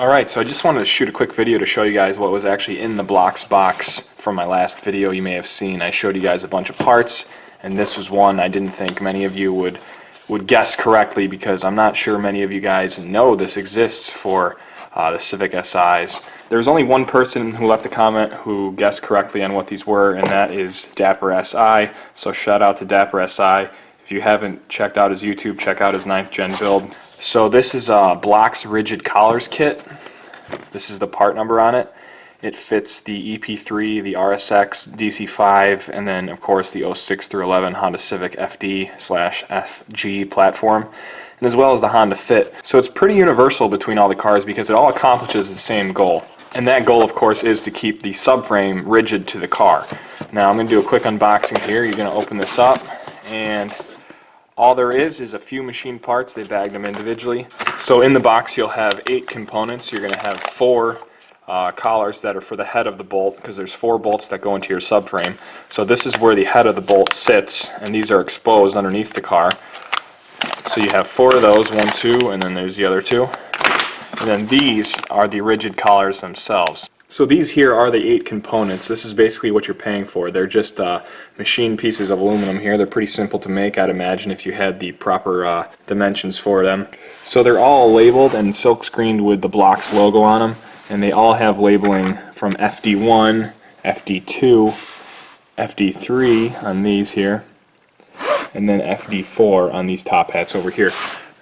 Alright, so I just wanted to shoot a quick video to show you guys what was actually in the Blox box from my last video you may have seen. I showed you guys a bunch of parts, and this was one I didn't think many of you would guess correctly, because I'm not sure many of you guys know this exists for the Civic Si's. There was only one person who left a comment who guessed correctly on what these were, and that is Dapper SI, so shout out to Dapper SI. If you haven't checked out his YouTube, check out his 9th gen build. So this is a Blox Rigid Collars kit. This is the part number on it. It fits the EP3, the RSX, DC5, and then of course the 06 through 11 Honda Civic FD/FG platform, and as well as the Honda Fit. So it's pretty universal between all the cars because it all accomplishes the same goal. And that goal, of course, is to keep the subframe rigid to the car. Now I'm going to do a quick unboxing here. You're going to open this up, and all there is a few machine parts. They bagged them individually. So in the box you'll have 8 components. You're going to have 4 collars that are for the head of the bolt, because there's 4 bolts that go into your subframe. So this is where the head of the bolt sits, and these are exposed underneath the car. So you have 4 of those, 1, 2, and then there's the other 2. And then these are the rigid collars themselves. So these here are the 8 components. This is basically what you're paying for. They're just machine pieces of aluminum here. They're pretty simple to make, I'd imagine, if you had the proper dimensions for them. So they're all labeled and silk screened with the Blox logo on them, and they all have labeling from FD1, FD2, FD3 on these here, and then FD4 on these top hats over here.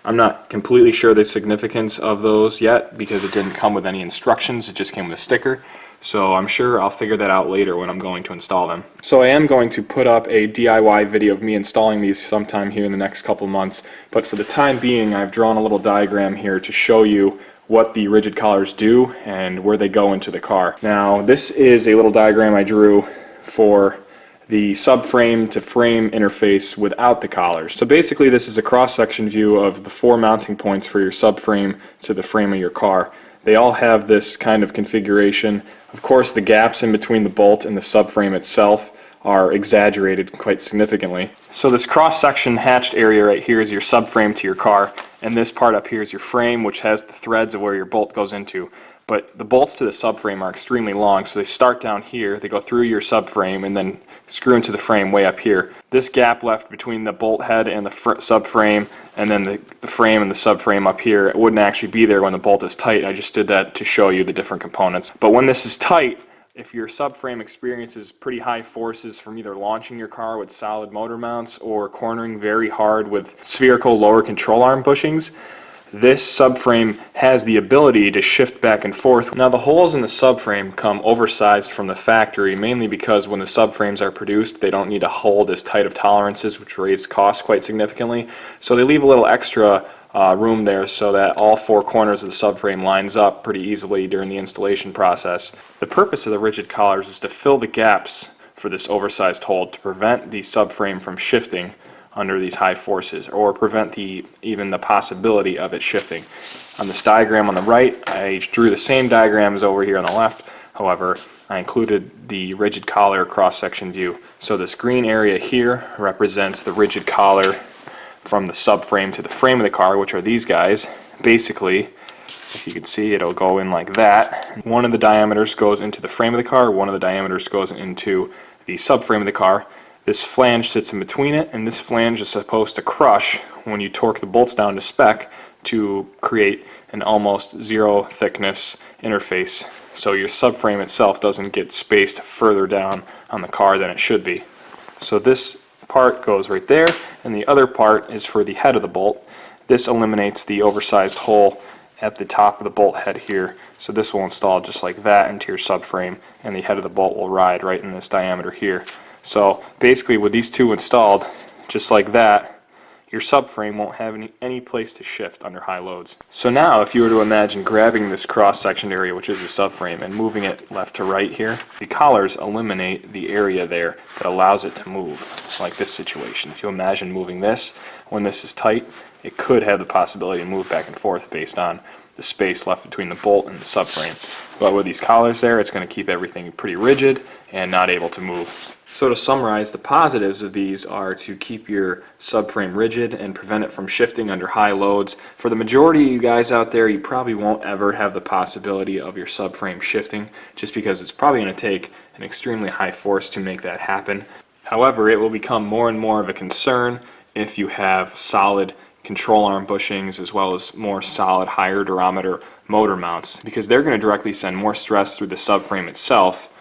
I'm not completely sure the significance of those yet because it didn't come with any instructions, it just came with a sticker. So I'm sure I'll figure that out later when I'm going to install them. So I am going to put up a DIY video of me installing these sometime here in the next couple months, but for the time being I've drawn a little diagram here to show you what the rigid collars do and where they go into the car. Now this is a little diagram I drew for the subframe to frame interface without the collars. So basically this is a cross-section view of the 4 mounting points for your subframe to the frame of your car. They all have this kind of configuration. Of course the gaps in between the bolt and the subframe itself are exaggerated quite significantly. So this cross-section hatched area right here is your subframe to your car, and this part up here is your frame, which has the threads of where your bolt goes into. But the bolts to the subframe are extremely long, so they start down here, they go through your subframe, and then screw into the frame way up here. This gap left between the bolt head and the subframe, and then the frame and the subframe up here, it wouldn't actually be there when the bolt is tight. I just did that to show you the different components. But when this is tight, if your subframe experiences pretty high forces from either launching your car with solid motor mounts or cornering very hard with spherical lower control arm bushings, this subframe has the ability to shift back and forth. Now the holes in the subframe come oversized from the factory, mainly because when the subframes are produced they don't need to hold as tight of tolerances, which raise costs quite significantly. So they leave a little extra room there so that all 4 corners of the subframe lines up pretty easily during the installation process. The purpose of the rigid collars is to fill the gaps for this oversized hole to prevent the subframe from shifting under these high forces, or prevent even the possibility of it shifting. On this diagram on the right, I drew the same diagram as over here on the left. However, I included the rigid collar cross-section view. So this green area here represents the rigid collar from the subframe to the frame of the car, which are these guys. Basically, if you can see, it'll go in like that. One of the diameters goes into the frame of the car, one of the diameters goes into the subframe of the car. This flange sits in between it, and this flange is supposed to crush when you torque the bolts down to spec to create an almost 0 thickness interface, so your subframe itself doesn't get spaced further down on the car than it should be. So this part goes right there, and the other part is for the head of the bolt. This eliminates the oversized hole at the top of the bolt head here, so this will install just like that into your subframe, and the head of the bolt will ride right in this diameter here. So basically with these 2 installed just like that, your subframe won't have any place to shift under high loads. So now if you were to imagine grabbing this cross-section area, which is the subframe, and moving it left to right here, the collars eliminate the area there that allows it to move. It's like this situation. If you imagine moving this, when this is tight, it could have the possibility to move back and forth based on the space left between the bolt and the subframe. But with these collars there, it's going to keep everything pretty rigid and not able to move. So to summarize, the positives of these are to keep your subframe rigid and prevent it from shifting under high loads. For the majority of you guys out there, you probably won't ever have the possibility of your subframe shifting, just because it's probably going to take an extremely high force to make that happen. However, it will become more and more of a concern if you have solid control arm bushings as well as more solid higher durometer motor mounts, because they're going to directly send more stress through the subframe itself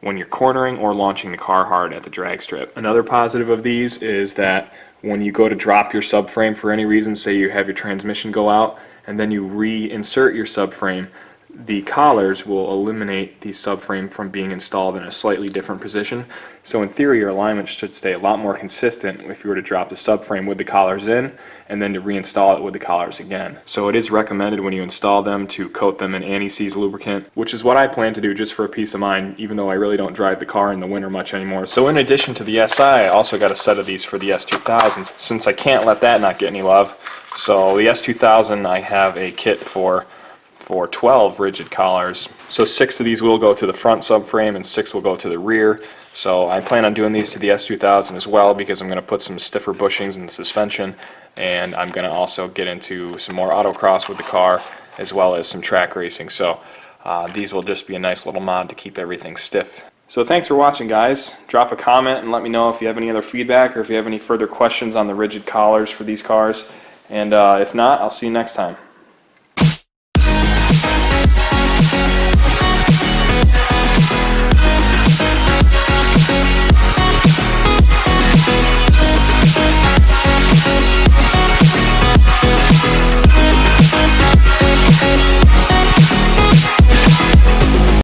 when you're cornering or launching the car hard at the drag strip. Another positive of these is that when you go to drop your subframe for any reason, say you have your transmission go out and then you reinsert your subframe, the collars will eliminate the subframe from being installed in a slightly different position. So in theory, your alignment should stay a lot more consistent if you were to drop the subframe with the collars in and then to reinstall it with the collars again. So it is recommended when you install them to coat them in anti-seize lubricant, which is what I plan to do just for peace of mind, even though I really don't drive the car in the winter much anymore. So in addition to the SI, I also got a set of these for the S2000, since I can't let that not get any love. So the S2000, I have a kit for 12 rigid collars. So 6 of these will go to the front subframe and 6 will go to the rear. So I plan on doing these to the S2000 as well, because I'm going to put some stiffer bushings in the suspension, and I'm going to also get into some more autocross with the car as well as some track racing. So these will just be a nice little mod to keep everything stiff. So thanks for watching, guys. Drop a comment and let me know if you have any other feedback or if you have any further questions on the rigid collars for these cars. And if not, I'll see you next time.